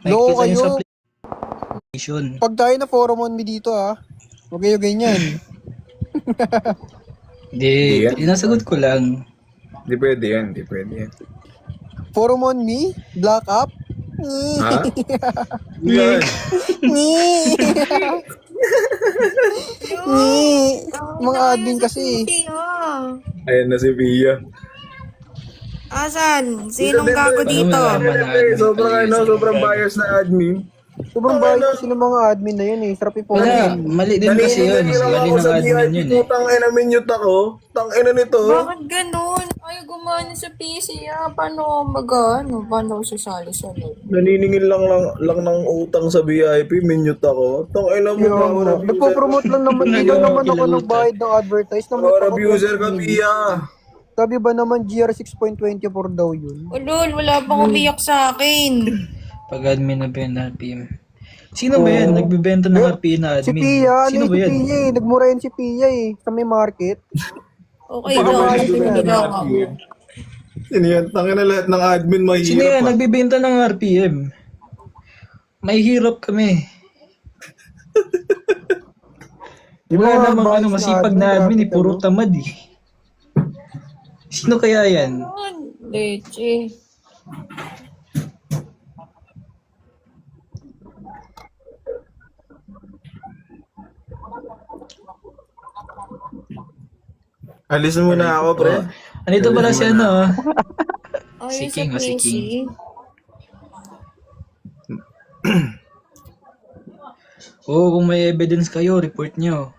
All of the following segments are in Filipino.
Loko Nakikita nyo sa kayo. PlayStation. Pag tayo na forum on me dito huwag kayo ganyan. Hindi, yan. inasagot ko lang. Di pwede yan, di pwede yan. Forum on me? Black up? Ha? Yan. Mga admin kasi. Ayan na si Pia. Asan? Sinong gago Paano dito? malaman na admin Sobrang pala yun? sobrang bias na admin. Sobrang bias kasi ng mga admin na yun Sarap i-forum. Wala, mali din kasi yun. Mali ng admin yun eh. Putang ina, minute ako. Tang ina nito. Bakit ganun? Ayaw gumana sa PC Paano Paano ako sasali sa loob? Naniningil lang ng utang sa VIP, minute ako. Tang ina mo ba? Nagpo-promote lang naman. Hindi lang naman ako nagbayad ng advertise. Para abuser ka, Pia. Sabi ba naman GR 6.24 daw yun? Ulol, wala pang umiyak sa akin. Pag admin na ba ng RPM? Sino ba yan? Nagbibenta ng RPM na Si admin? Pia, Sino si ba yan? Pia Nagmura yan si Pia sa may market. Okay lang, pinila ka mo. Sino yan? Tangin na lahat ng admin mahirap. Sino yan? Nagbibenta ng RPM. May hirap kami. Wala namang masipag na admin puro tamad Sino kaya yan? Leche. Alis muna ako, pre. Andito pala si Ay, Si King, sa si PC. King. Oo, kung may evidence kayo, report nyo.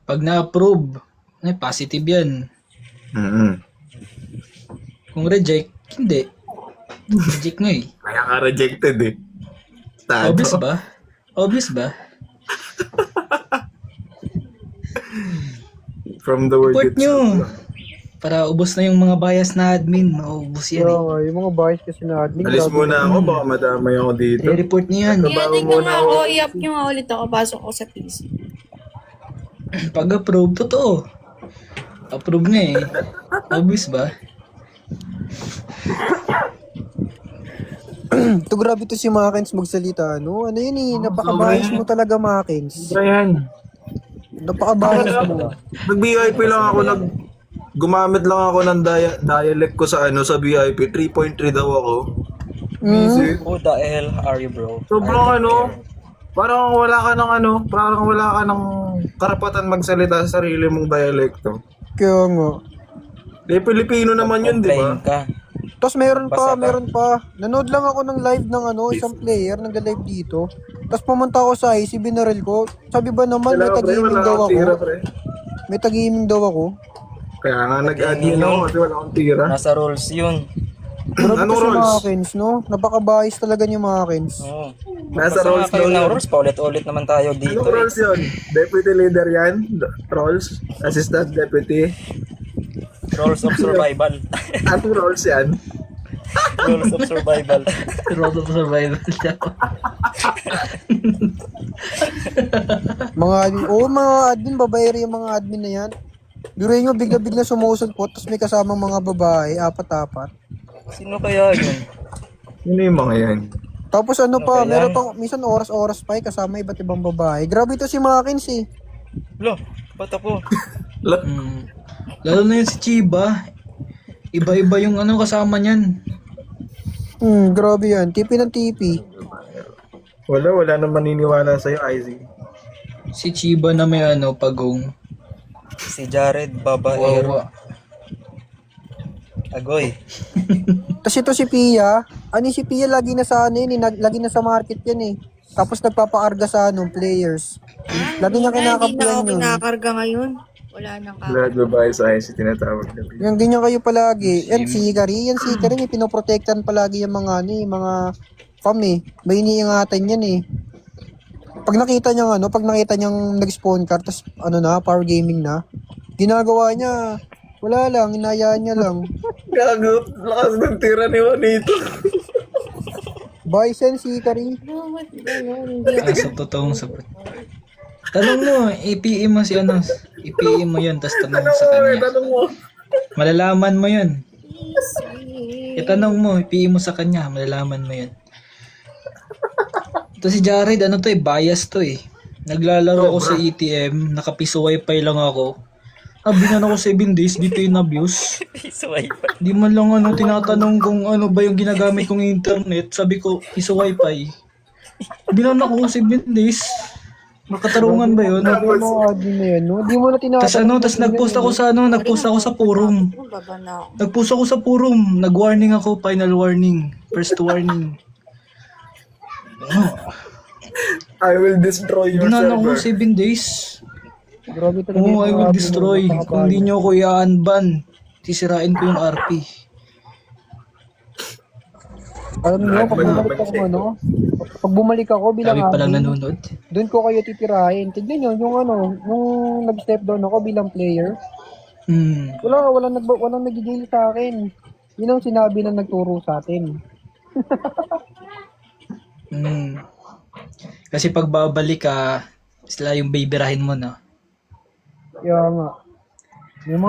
Pag na-approve, positive yan. Kung reject, hindi. Reject nga Kaya ka rejected eh. Tado. Obvious ba? Obvious ba? From the word Report nyo. Para ubos na yung mga bias na admin. Maubos yan Yung mga bias kasi na admin. Alis muna ako, baka madamay ako dito. I-report nyo yan. Tingnan nga ako, i-up nyo nga ulit ako, pasok ko sa PC. Pag approve, totoo. Approve nga Obvious ba? Ito grabe to si Makens magsalita. Ano yun napaka-bias mo talaga, Makens. Ayan. Napaka-bias mo. Nag-VIP lang ako, gumamit lang ako ng dialect ko sa sa VIP. 3.3 daw ako. Who the hell are you, bro? Sobrang parang wala ka ng karapatan magsalita sa sarili mong dialekto. Kaya nga. Pilipino naman yun, di ba? Complain ka. Tapos meron Basta pa. Nanood lang ako ng live ng isang player, nag-live dito. Tapos pumunta ako sa IC, binaril ko. Sabi ba naman, may tag-gaming daw ako. May tag-gaming daw ako. Kaya nga nag-admin ako kasi wala akong tira. Nasa rules yun. Grabe Anong to si roles? Makens, no? Napaka-bias talaga niya Makens. Oo. Nasa Basta roles nga kayo daw ng yun. rules, paulit-ulit naman tayo dito. Anong roles yun? Deputy leader yan? Roles? Assistant deputy? Rules of survival. Anong roles yan? Rules of survival. Road of survival Mga admin, babaero yung mga admin na yan. Biruin nyo, bigla-bigla sumusulpot, tapos may kasamang mga babae, apat-apat. Sino kaya yun? Sino yung mga yan? Tapos Okay meron yan. pang, minsan oras-oras pa kasama iba't ibang babae. Grabe to si Makens Lo, ba't ako? Lalo na yun si Chiba. Iba-iba yung kasama niyan. Grabe yan. Tipi ng tipi. Wala nang maniniwala sa'yo, Izzy. Si Chiba na may pagong. Si Jared Babaero. Agoy. Tapos ito si Pia. Si Pia lagi na sa lagi na sa market yan Tapos nagpapakarga sa players. Lagi niya Hindi na kinakampihan ako yun. kinakarga ngayon. Wala nang Lahat babae sa Izzy tinatawag na. Yung ganyan kayo palagi. Yan si Kari, may pinoprotektan palagi yung mga mga fam May iniingatan yan Pag nakita niyang nag-spawn car, tapos power gaming na, ginagawa niya, wala lang, inayaan niya lang. Gago, lakas ng tira ni Juanito. Bison si Kari. Bakit ganun? Sa totoong sapat. Tanong mo, i-PM mo si i-PM mo yun, tapos tanong mo sa kanya. Tanong mo. Malalaman mo yun. Itanong mo, i-PM mo sa kanya, malalaman mo yun. To si Jared, ano to bias to Naglalaro ako sa ATM, nakapiso wifi lang ako. Binan ako 7 days, dito yung abuse. Piso wifi. Di man lang tinatanong kung ano ba yung ginagamit kong internet. Sabi ko, piso wifi. Binan ako 7 days. Makatarungan ba yun? Mga admin na yan, no? Di mo na tinatanong. Tas nagpost ako sa forum. Ano ba ba na? Nagpost ako sa forum. Nag-warning ako, final warning. First warning. I will destroy your Binan ako server. 7 days. Grabe talaga Oo, yung I mga will admin destroy. na Kung di nyo ako i-unban, sisirain ko yung RP. Alam niyo, pag bumalik ako bilang Sabi palang admin, nanonood. doon ko kayo titirahin. Tignan nyo, yung nag-step down ako bilang player, walang nag-jail sa akin. Yun ang sinabi na nagturo sa atin. Kasi pag babalik ka, sila yung baberahin mo, no? Kaya nga, yung mga